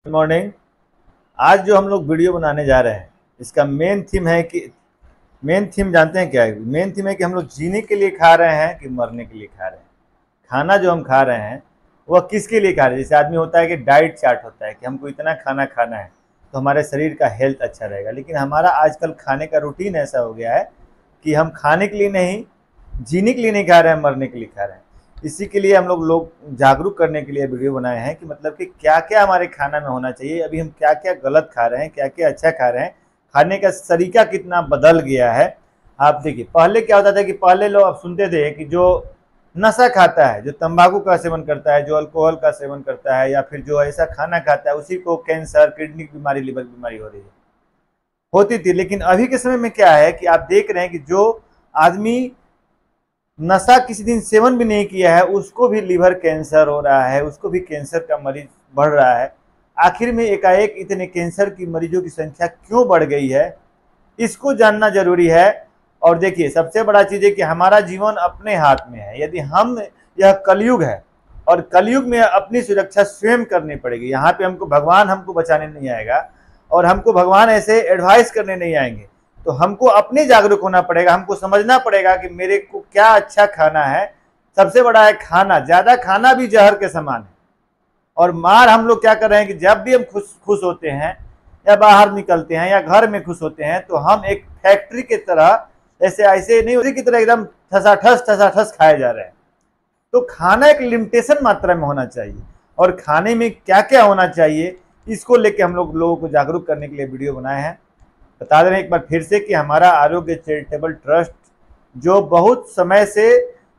Good morning. आज जो हम लोग वीडियो बनाने जा रहे हैं इसका मेन थीम जानते हैं क्या है? मेन थीम है कि हम लोग जीने के लिए खा रहे हैं कि मरने के लिए खा रहे हैं। खाना जो हम खा रहे हैं वह किसके लिए खा रहे हैं? जैसे आदमी होता है कि डाइट चार्ट होता है कि हमको इतना खाना खाना है तो हमारे शरीर का हेल्थ अच्छा रहेगा, लेकिन हमारा आजकल खाने का रूटीन ऐसा हो गया है कि हम खाने के लिए नहीं, जीने के लिए नहीं खा रहे हैं, मरने के लिए खा रहे हैं। इसी के लिए हम लोग जागरूक करने के लिए वीडियो बनाए हैं कि मतलब कि क्या क्या हमारे खाना में होना चाहिए, अभी हम क्या क्या गलत खा रहे हैं, क्या क्या अच्छा खा रहे हैं, खाने का तरीका कितना बदल गया है। आप देखिए, पहले क्या होता था कि पहले लोग आप सुनते थे कि जो नशा खाता है, जो तंबाकू का सेवन करता है, जो अल्कोहल का सेवन करता है, या फिर जो ऐसा खाना खाता है, उसी को कैंसर, किडनी की बीमारी, लिवर की बीमारी हो रही है, होती थी। लेकिन अभी के समय में क्या है कि आप देख रहे हैं कि जो आदमी नशा किसी दिन सेवन भी नहीं किया है उसको भी लिवर कैंसर हो रहा है, उसको भी कैंसर का मरीज बढ़ रहा है। आखिर में एकाएक इतने कैंसर की मरीजों की संख्या क्यों बढ़ गई है, इसको जानना जरूरी है। और देखिए, सबसे बड़ा चीज है कि हमारा जीवन अपने हाथ में है। यदि हम, यह कलयुग है और कलयुग में अपनी सुरक्षा स्वयं करनी पड़ेगी। यहाँ पे भगवान हमको बचाने नहीं आएगा और हमको भगवान ऐसे एडवाइस करने नहीं आएंगे। तो हमको अपने जागरूक होना पड़ेगा, हमको समझना पड़ेगा कि मेरे को क्या अच्छा खाना है। सबसे बड़ा है खाना, ज्यादा खाना भी जहर के समान है। और मार हम लोग क्या कर रहे हैं कि जब भी हम खुश होते हैं या बाहर निकलते हैं या घर में खुश होते हैं तो हम एक फैक्ट्री की तरह, ऐसे ऐसे नहीं, उसी की तरह एकदम ठसाठस खाए जा रहे हैं। तो खाना एक लिमिटेशन मात्रा में होना चाहिए और खाने में क्या क्या होना चाहिए इसको लेके हम लोगों को जागरूक करने के लिए वीडियो बनाए हैं। बता दे रहे हैं एक बार फिर से कि हमारा आरोग्य चैरिटेबल ट्रस्ट जो बहुत समय से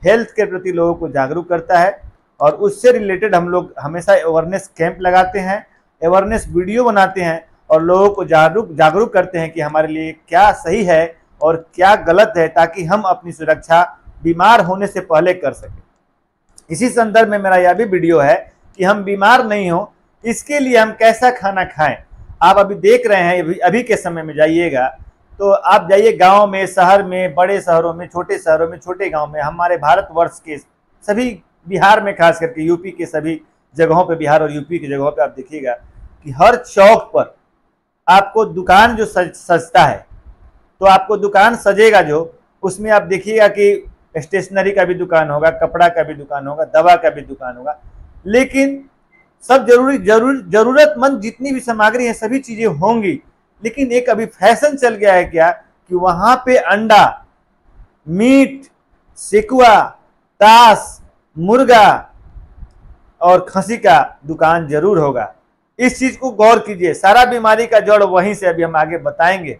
हेल्थ के प्रति लोगों को जागरूक करता है और उससे रिलेटेड हम लोग हमेशा अवेयरनेस कैंप लगाते हैं, अवेयरनेस वीडियो बनाते हैं और लोगों को जागरूक करते हैं कि हमारे लिए क्या सही है और क्या गलत है, ताकि हम अपनी सुरक्षा बीमार होने से पहले कर सकें। इसी संदर्भ में मेरा यह भी वीडियो है कि हम बीमार नहीं हो, इसके लिए हम कैसा खाना खाएं। आप अभी देख रहे हैं, अभी के समय में जाइएगा तो आप जाइए गांव में, शहर में, बड़े शहरों में, छोटे गांव में, हमारे भारतवर्ष के सभी, बिहार में खास करके यूपी के सभी जगहों पे, बिहार और यूपी की जगहों पे आप देखिएगा कि हर चौक पर आपको दुकान जो सजता है, तो आपको दुकान सजेगा जो, उसमें आप देखिएगा कि स्टेशनरी का भी दुकान होगा, कपड़ा का भी दुकान होगा, दवा का भी दुकान होगा। लेकिन सब जरूरतमंद जितनी भी सामग्री है सभी चीजें होंगी, लेकिन एक अभी फैशन चल गया है क्या कि वहां पे अंडा, मीट, सेकुआ, तास, मुर्गा और खसी का दुकान जरूर होगा। इस चीज को गौर कीजिए, सारा बीमारी का जड़ वहीं से अभी हम आगे बताएंगे।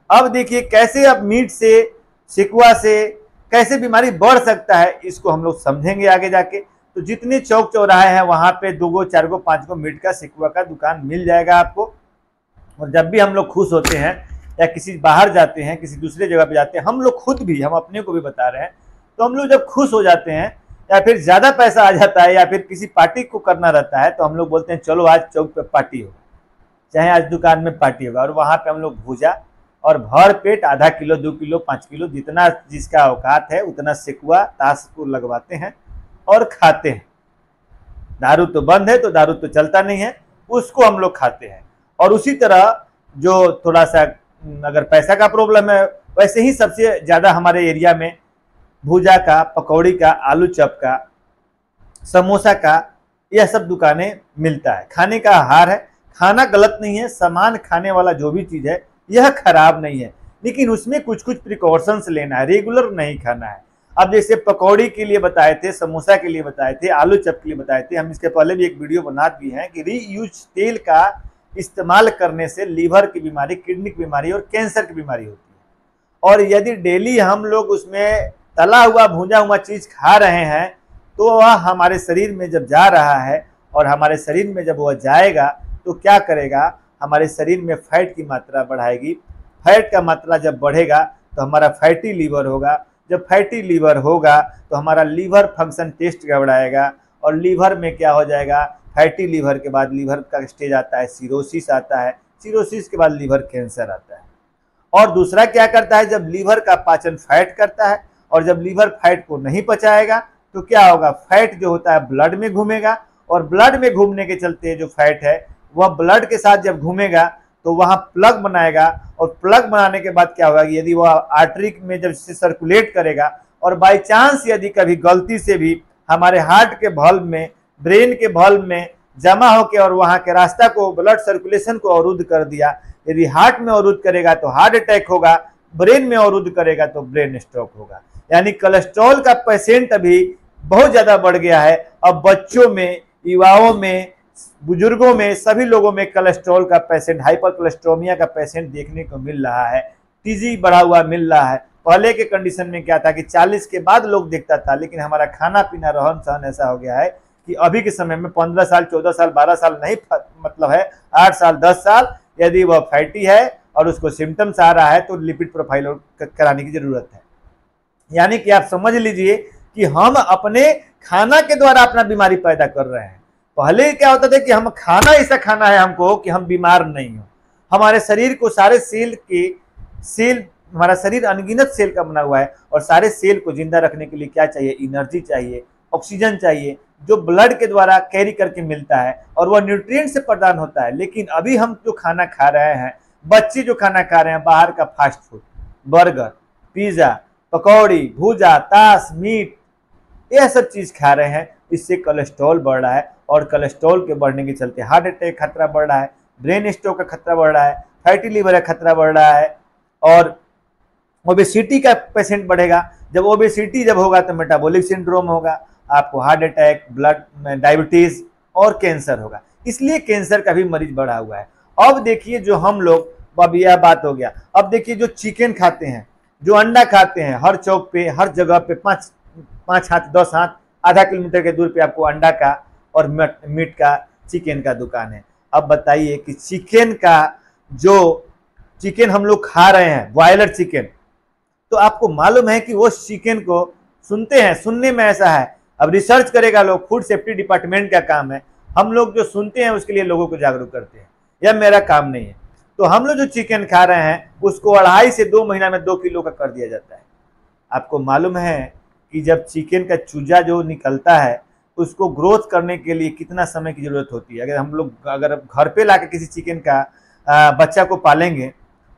अब देखिए कैसे अब मीट से, सेकुआ से कैसे बीमारी बढ़ सकता है, इसको हम लोग समझेंगे आगे जाके। तो जितने चौक चौराहे हैं वहां पे 2 गो 4 गो 5 गो मीट का, सेकुआ का दुकान मिल जाएगा आपको। और जब भी हम लोग खुश होते हैं या किसी बाहर जाते हैं, किसी दूसरे जगह पे जाते हैं, हम लोग खुद भी, हम अपने को भी बता रहे हैं, तो हम लोग जब खुश हो जाते हैं या फिर ज्यादा पैसा आ जाता है या फिर किसी पार्टी को करना रहता है तो हम लोग बोलते हैं चलो आज चौक पे पार्टी होगा, चाहे आज दुकान में पार्टी होगा। और वहां पे हम लोग भूजा और भर पेट आधा किलो, 2 किलो, 5 किलो, जितना जिसका औकात है उतना सेकुआ, ताश को लगवाते हैं और खाते हैं। दारू तो बंद है तो दारू तो चलता नहीं है, उसको हम लोग खाते हैं। और उसी तरह जो थोड़ा सा अगर पैसा का प्रॉब्लम है, वैसे ही सबसे ज्यादा हमारे एरिया में भूजा का, पकौड़ी का, आलू चप का, समोसा का, यह सब दुकानें मिलता है। खाने का आहार है, खाना गलत नहीं है, सामान खाने वाला जो भी चीज है यह खराब नहीं है, लेकिन उसमें कुछ कुछ प्रिकॉशंस लेना है, रेगुलर नहीं खाना है। अब जैसे पकौड़ी के लिए बताए थे, समोसा के लिए बताए थे, आलू चप के लिए बताए थे, हम इसके पहले भी एक वीडियो बना दिए हैं कि रीयूज तेल का इस्तेमाल करने से लीवर की बीमारी, किडनी की बीमारी और कैंसर की बीमारी होती है। और यदि डेली हम लोग उसमें तला हुआ, भूंजा हुआ चीज खा रहे हैं तो वह हमारे शरीर में जब जा रहा है और हमारे शरीर में जब वह जाएगा तो क्या करेगा, हमारे शरीर में फैट की मात्रा बढ़ाएगी। फैट का मात्रा जब बढ़ेगा तो हमारा फैटी लीवर होगा, जब फैटी लीवर होगा तो हमारा लीवर फंक्शन टेस्ट गड़बड़ाएगा और लीवर में क्या हो जाएगा, फैटी लीवर के बाद लीवर का स्टेज आता है सिरोसिस आता है, सिरोसिस के बाद लीवर कैंसर आता है। और दूसरा क्या करता है, जब लीवर का पाचन फैट करता है और जब लीवर फैट को नहीं पचाएगा तो क्या होगा, फैट जो होता है ब्लड में घूमेगा और ब्लड में घूमने के चलते जो फैट है वह ब्लड के साथ जब घूमेगा तो वहाँ प्लग बनाएगा, और प्लग बनाने के बाद क्या होगा, यदि वह आर्टरी में जब से सर्कुलेट करेगा और बाई चांस यदि कभी गलती से भी हमारे हार्ट के valve में, ब्रेन के valve में जमा होकर और वहाँ के रास्ता को, ब्लड सर्कुलेशन को अवरुद्ध कर दिया, यदि हार्ट में अवरुद्ध करेगा तो हार्ट अटैक होगा, ब्रेन में अवरुद्ध करेगा तो ब्रेन स्ट्रोक होगा। यानी कोलेस्ट्रॉल का पेशेंट अभी बहुत ज्यादा बढ़ गया है। अब बच्चों में, युवाओं में, बुजुर्गों में, सभी लोगों में कोलेस्ट्रॉल का पेशेंट, हाइपर कोलेस्ट्रोमिया का पेशेंट देखने को मिल रहा है। टीजी बढ़ा हुआ मिल रहा है। पहले के कंडीशन में क्या था कि 40 के बाद लोग देखता था, लेकिन हमारा खाना पीना, रहन सहन ऐसा हो गया है कि अभी के समय में 15 साल, 14 साल, 12 साल नहीं, मतलब है 8 साल, 10 साल, यदि वह फैटी है और उसको सिम्टम्स आ रहा है तो लिपिड प्रोफाइल कराने की जरूरत है। यानी कि आप समझ लीजिए कि हम अपने खाना के द्वारा अपना बीमारी पैदा कर रहे हैं। पहले क्या होता था कि हम खाना ऐसा खाना है हमको कि हम बीमार नहीं हो। हमारे शरीर को सारे सेल, हमारा शरीर अनगिनत सेल का बना हुआ है, और सारे सेल को जिंदा रखने के लिए क्या चाहिए, एनर्जी चाहिए, ऑक्सीजन चाहिए, जो ब्लड के द्वारा कैरी करके मिलता है और वह न्यूट्रिएंट से प्रदान होता है। लेकिन अभी हम जो खाना खा रहे हैं, बच्चे जो खाना खा रहे हैं, बाहर का फास्ट फूड, बर्गर, पिज्जा, पकौड़ी, भूजा, ताश, मीट, यह सब चीज खा रहे हैं। इससे कोलेस्ट्रॉल बढ़ रहा है, और कोलेस्ट्रॉल के बढ़ने के चलते हार्ट अटैक खतरा बढ़ रहा है, ब्रेन स्ट्रोक का खतरा बढ़ रहा है, फैटी लीवर का खतरा बढ़ रहा है, और ओबेसिटी का पेशेंट बढ़ेगा। जब ओबेसिटी जब होगा तो मेटाबॉलिक सिंड्रोम होगा, आपको हार्ट अटैक, ब्लड में डायबिटीज और कैंसर होगा। इसलिए कैंसर का भी मरीज बढ़ा हुआ है। अब देखिए जो हम लोग, अब यह बात हो गया, अब देखिए जो चिकन खाते हैं, जो अंडा खाते हैं, हर चौक पे, हर जगह पे 5 हाथ, 10 हाथ, आधा किलोमीटर के दूर पे आपको अंडा का और मीट का, चिकन का दुकान है। अब बताइए कि चिकन हम लोग खा रहे हैं, बॉयलर चिकन, तो आपको मालूम है कि वो चिकन को सुनते हैं, सुनने में ऐसा है, अब रिसर्च करेगा लोग, फूड सेफ्टी डिपार्टमेंट का काम है, हम लोग जो सुनते हैं उसके लिए लोगों को जागरूक करते हैं, यह मेरा काम नहीं है। तो हम लोग जो चिकन खा रहे हैं उसको 2.5 से 2 महीना में 2 किलो का कर दिया जाता है। आपको मालूम है कि जब चिकन का चूजा जो निकलता है उसको ग्रोथ करने के लिए कितना समय की जरूरत होती है। अगर हम लोग अगर घर पे लाके किसी चिकन का बच्चा को पालेंगे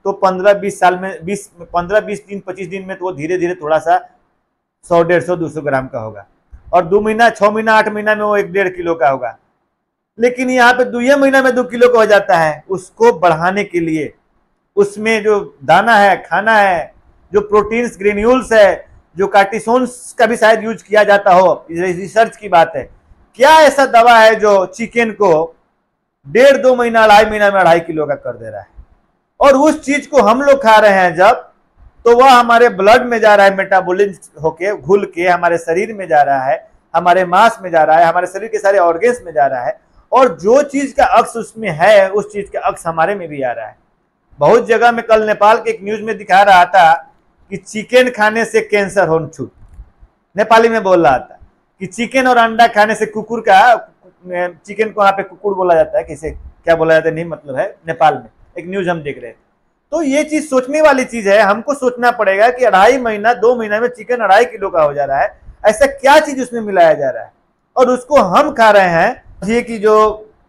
तो 15-20 साल में 15-20 दिन 25 दिन में तो वो धीरे धीरे थोड़ा सा 100, 150, 200 ग्राम का होगा, और 2 महीना, 6 महीना, 8 महीना में वो 1-1.5 किलो का होगा। लेकिन यहाँ पे 2 महीना में 2 किलो का हो जाता है। उसको बढ़ाने के लिए उसमें जो दाना है, खाना है, जो प्रोटीन्स, ग्रेन्यूल्स है, जो कार्टिसोन्स का भी शायद यूज किया जाता हो, रिसर्च की बात है। क्या ऐसा दवा है जो चिकन को 1.5-2 महीना, 2.5 महीना में 2.5 किलो का कर दे रहा है? और उस चीज को हम लोग खा रहे हैं जब, तो वह हमारे ब्लड में जा रहा है, मेटाबॉलिज्म होके घुल के हमारे शरीर में जा रहा है, हमारे मांस में जा रहा है, हमारे शरीर के सारे ऑर्गन्स में जा रहा है, और जो चीज का अक्स उसमें है उस चीज का अक्स हमारे में भी आ रहा है। बहुत जगह में कल नेपाल के एक न्यूज में दिखा रहा था कि चिकन खाने से कैंसर हो छूट, नेपाली में बोल रहा था कि चिकन और अंडा खाने से कुकुर का, चिकन को वहां पे कुकुर बोला जाता है, किसे क्या बोला जाता है नहीं मतलब है, नेपाल में एक न्यूज हम देख रहे थे। तो ये चीज सोचने वाली चीज है। हमको सोचना पड़ेगा कि 2.5 महीना, 2 महीना में चिकन 2.5 किलो का हो जा रहा है, ऐसा क्या चीज उसमें मिलाया जा रहा है और उसको हम खा रहे हैं। ये कि जो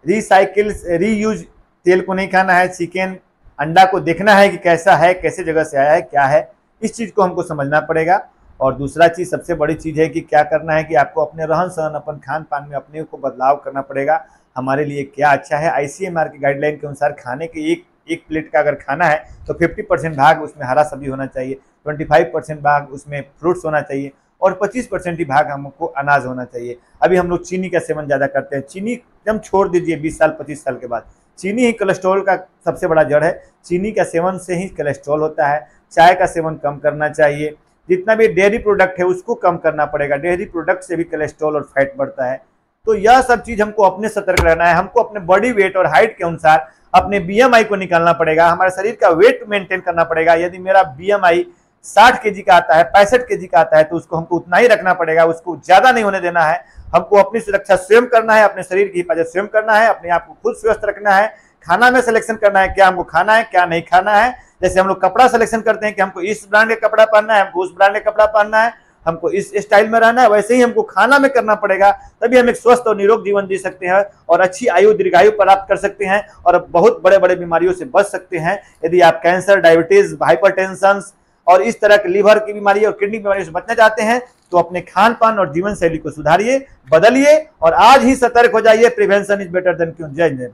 रिसाइकिल, रीयूज तेल को नहीं खाना है, चिकन अंडा को देखना है कि कैसा है, कैसे जगह से आया है, क्या है, इस चीज को हमको समझना पड़ेगा। और दूसरा चीज, सबसे बड़ी चीज है कि क्या करना है कि आपको अपने रहन सहन, अपन खान पान में अपने को बदलाव करना पड़ेगा। हमारे लिए क्या अच्छा है, ICMR की गाइडलाइन के अनुसार खाने के एक प्लेट का अगर खाना है तो 50% भाग उसमें हरा सब्जी होना चाहिए, 25% भाग उसमें फ्रूट्स होना चाहिए, और 25% ही भाग हमको अनाज होना चाहिए। अभी हम लोग चीनी का सेवन ज़्यादा करते हैं। चीनी एकदम छोड़ दीजिए 20 साल 25 साल के बाद। चीनी ही कोलेस्ट्रॉल का सबसे बड़ा जड़ है। चीनी का सेवन से ही कोलेस्ट्रॉल होता है। चाय का सेवन कम करना चाहिए। जितना भी डेयरी प्रोडक्ट है उसको कम करना पड़ेगा। डेयरी प्रोडक्ट से भी कोलेस्ट्रॉल और फैट बढ़ता है। तो यह सब चीज़ हमको अपने सतर्क रहना है। हमको अपने बॉडी वेट और हाइट के अनुसार अपने BMI को निकालना पड़ेगा। हमारे शरीर का वेट मेंटेन करना पड़ेगा। यदि मेरा BMI 60 kg का आता है, 65 kg का आता है, तो उसको हमको उतना ही रखना पड़ेगा, उसको ज्यादा नहीं होने देना है। हमको अपनी सुरक्षा स्वयं करना है, अपने शरीर की हिफाजत स्वयं करना है, अपने आप को खुद स्वस्थ रखना है। खाना में सिलेक्शन करना है, क्या हमको खाना है क्या नहीं खाना है। जैसे हम लोग कपड़ा सिलेक्शन करते हैं कि हमको इस ब्रांड का कपड़ा पहनना है, हमको उस ब्रांड का कपड़ा पहनना है। हमको इस स्टाइल में रहना है, वैसे ही हमको खाना में करना पड़ेगा, तभी हम एक स्वस्थ और निरोग जीवन जी सकते हैं और अच्छी आयु दीर्घायु प्राप्त कर सकते हैं और बहुत बड़े बड़े बीमारियों से बच सकते हैं। यदि आप कैंसर, डायबिटीज, हाइपरटेंशन और इस तरह के लीवर की बीमारी और किडनी की बीमारी से बचना चाहते हैं तो अपने खान पान और जीवन शैली को सुधारिए, बदलिए और आज ही सतर्क हो जाइए। Prevention is better than cure. जय जय।